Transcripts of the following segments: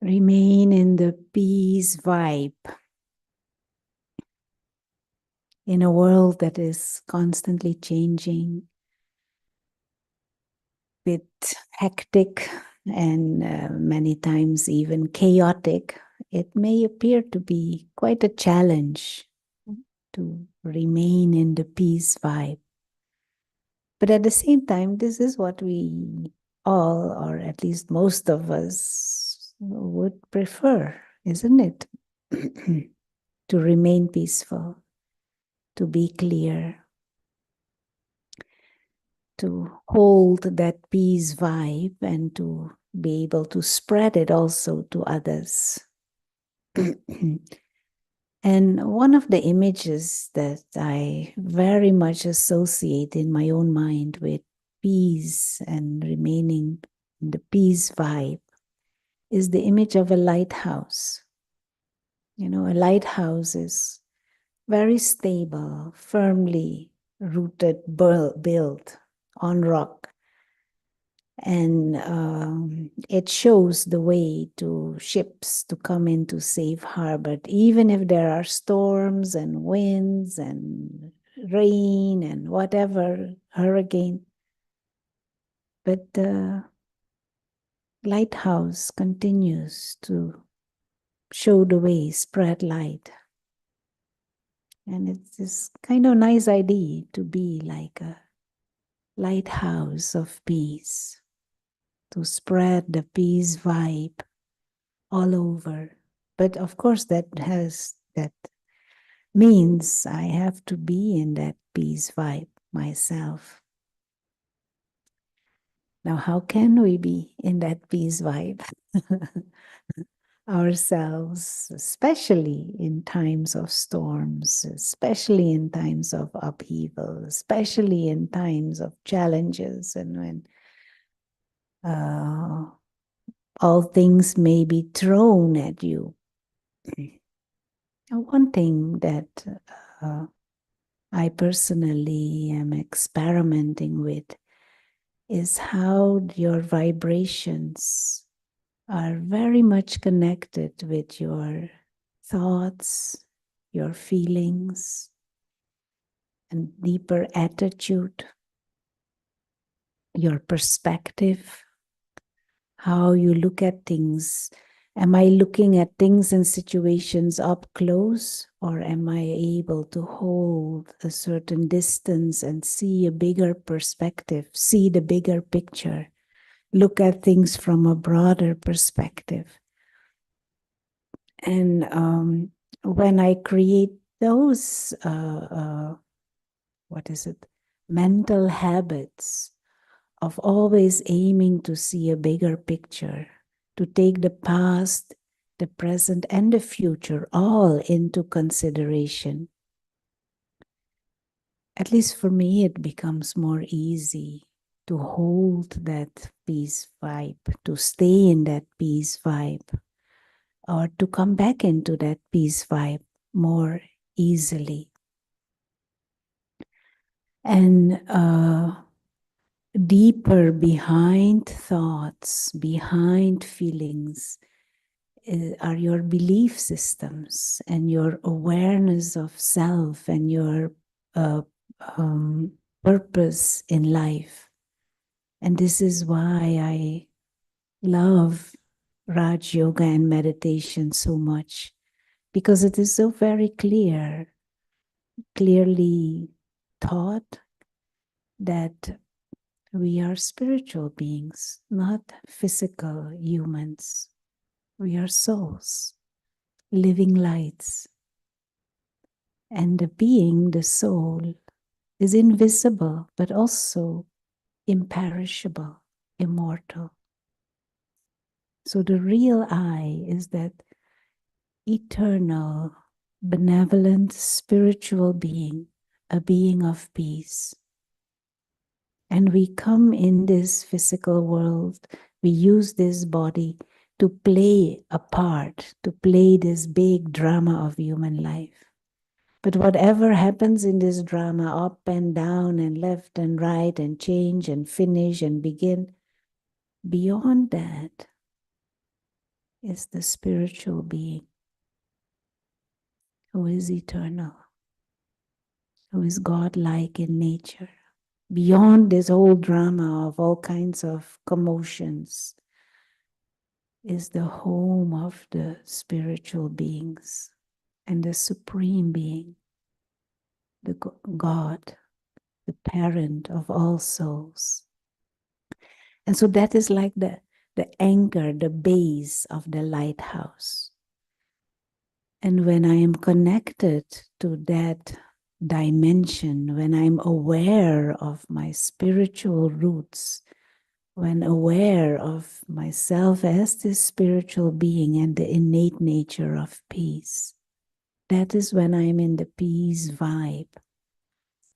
Remain in the peace vibe in a world that is constantly changing, bit hectic and many times even chaotic. It may appear to be quite a challenge to remain in the peace vibe. But at the same time, this is what we all, or at least most of us, would prefer, isn't it? To remain peaceful, to be clear, to hold that peace vibe and to be able to spread it also to others. And one of the images that I very much associate in my own mind with peace and remaining in the peace vibe is the image of a lighthouse. You know, a lighthouse is very stable, firmly rooted, built on rock. And it shows the way to ships to come into safe harbor, even if there are storms and winds and rain and whatever, hurricane. But the lighthouse continues to show the way, spread light. And it's this kind of nice idea to be like a lighthouse of peace, to spread the peace vibe all over. But of course, that means I have to be in that peace vibe myself. Now, how can we be in that peace vibe ourselves, especially in times of storms, especially in times of upheaval, especially in times of challenges, and when all things may be thrown at you? One thing that I personally am experimenting with is how your vibrations are very much connected with your thoughts, your feelings, and deeper attitude, your perspective, how you look at things. Am I looking at things and situations up close, or am I able to hold a certain distance and see a bigger perspective, see the bigger picture, look at things from a broader perspective? And when I create those, mental habits of always aiming to see a bigger picture, to take the past, the present, and the future all into consideration. At least for me, it becomes more easy to hold that peace vibe, to stay in that peace vibe, or to come back into that peace vibe more easily. And deeper behind thoughts, behind feelings, are your belief systems and your awareness of self and your purpose in life. And this is why I love Raj Yoga and meditation so much, because it is so very clearly taught that we are spiritual beings, not physical humans. We are souls, living lights. And the being, the soul, is invisible, but also imperishable, immortal. So the real I is that eternal, benevolent, spiritual being, a being of peace. And we come in this physical world, we use this body to play a part, to play this big drama of human life. But whatever happens in this drama, up and down and left and right and change and finish and begin, beyond that, is the spiritual being who is eternal, who is God-like in nature, beyond this whole drama of all kinds of commotions, is the home of the spiritual beings and the supreme being, the God, the parent of all souls. And so that is like the anchor, the base of the lighthouse. And when I am connected to that dimension, when I'm aware of my spiritual roots, when aware of myself as this spiritual being and the innate nature of peace, that is when I'm in the peace vibe.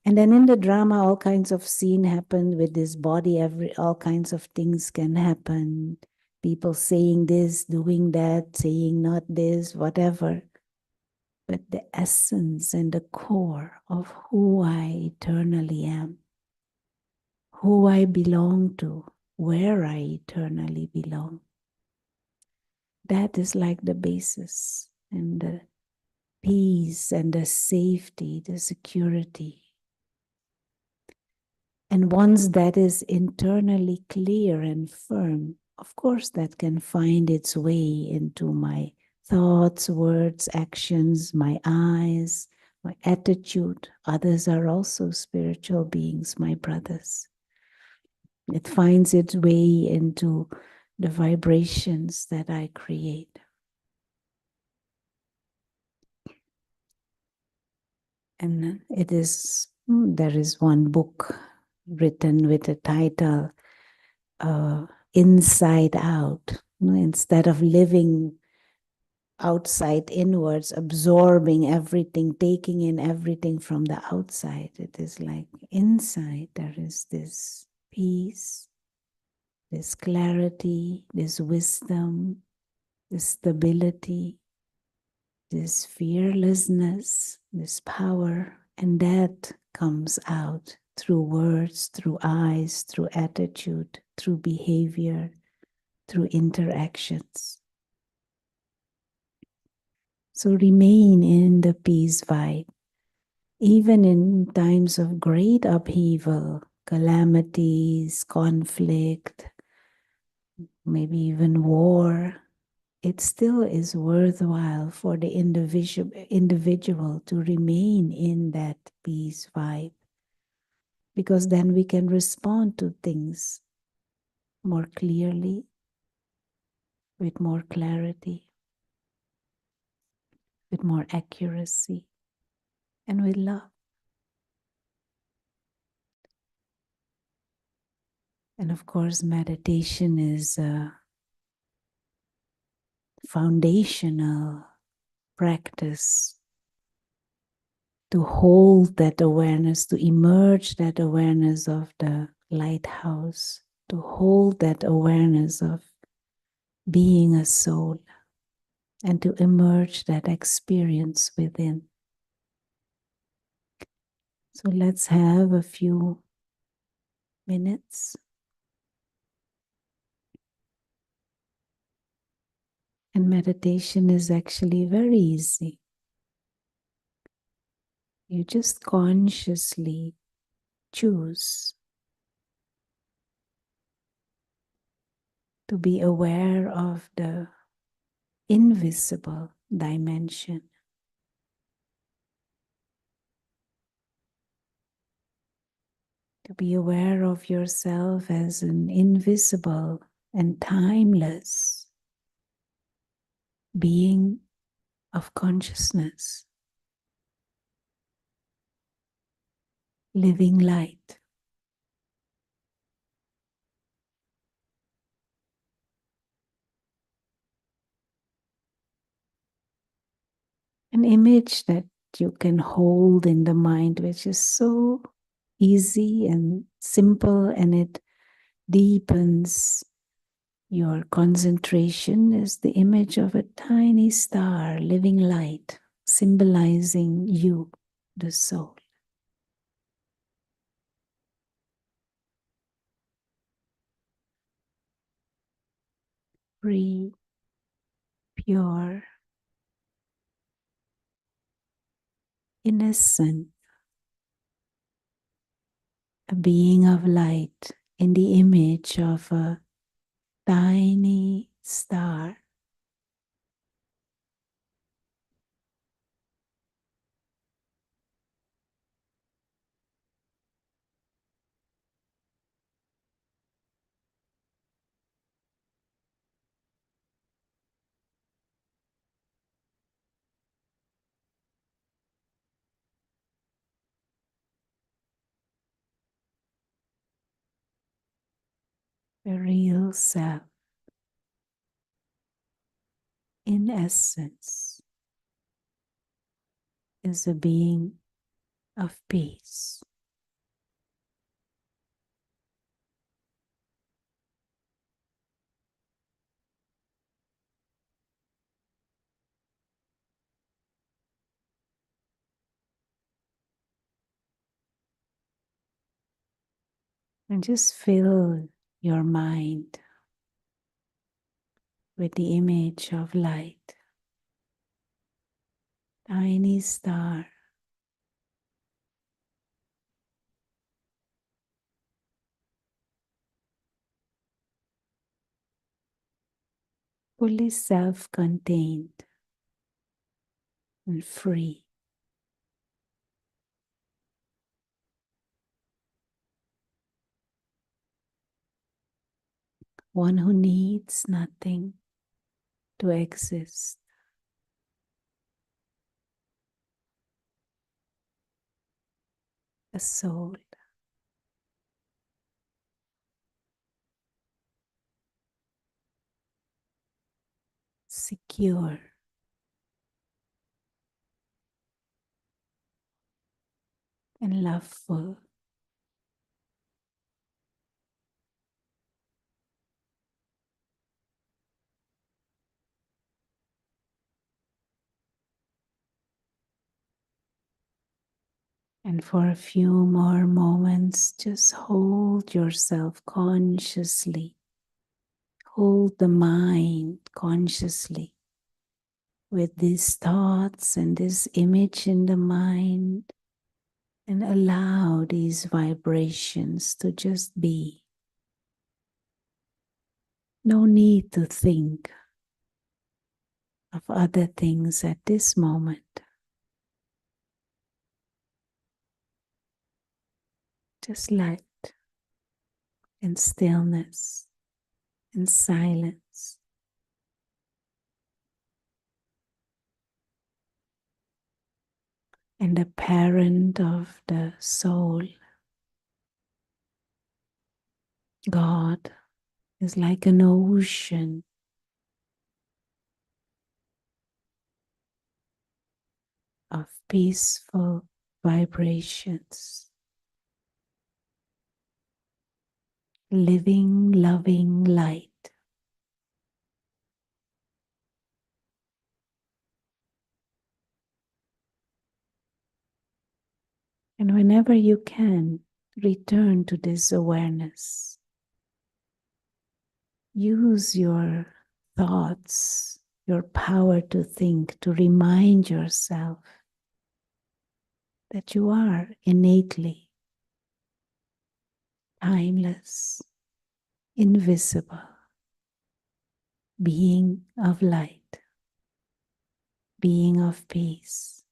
And then in the drama, all kinds of scene happen with this body, all kinds of things can happen. People saying this, doing that, saying not this, whatever. But the essence and the core of who I eternally am, who I belong to, where I eternally belong, that is like the basis and the peace and the safety, the security. And once that is internally clear and firm, of course, that can find its way into my thoughts, words, actions, my eyes, my attitude. Others are also spiritual beings, my brothers. It finds its way into the vibrations that I create. And there is one book written with a title, Inside Out. Instead of living outside inwards, absorbing everything, taking in everything from the outside, it is like inside there is this peace, this clarity, this wisdom, this stability, this fearlessness, this power, and that comes out through words, through eyes, through attitude, through behavior, through interactions. So remain in the peace vibe, even in times of great upheaval, calamities, conflict, maybe even war. It still is worthwhile for the individual to remain in that peace vibe, because then we can respond to things more clearly, with more clarity, with more accuracy, and with love. And of course, meditation is a foundational practice to hold that awareness, to emerge that awareness of the lighthouse, to hold that awareness of being a soul, and to emerge that experience within. So let's have a few minutes. And meditation is actually very easy. You just consciously choose to be aware of the invisible dimension, to be aware of yourself as an invisible and timeless being of consciousness, living light. An image that you can hold in the mind, which is so easy and simple, and it deepens your concentration, is the image of a tiny star, living light, symbolizing you, the soul. Breathe pure, innocent, a being of light in the image of a tiny star. The real self, in essence, is a being of peace. And just fill your mind with the image of light, tiny star, fully self-contained and free. One who needs nothing to exist. A soul secure and loveful. And for a few more moments, just hold yourself consciously. Hold the mind consciously with these thoughts and this image in the mind, and allow these vibrations to just be. No need to think of other things at this moment. Just light and stillness and silence. And the parent of the soul, God, is like an ocean of peaceful vibrations, living, loving light. And whenever you can, return to this awareness. Use your thoughts, your power to think, to remind yourself that you are innately timeless, invisible, being of light, being of peace.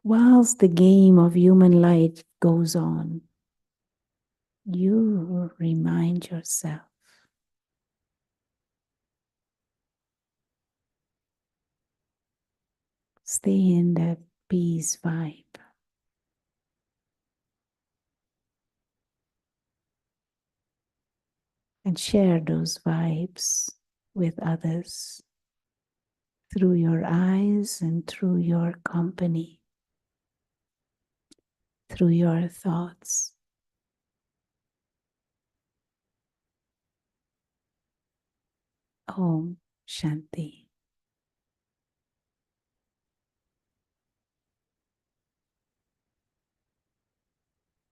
Whilst the game of human life goes on, you remind yourself, stay in that peace vibe. And share those vibes with others through your eyes and through your company, through your thoughts. Om Shanti.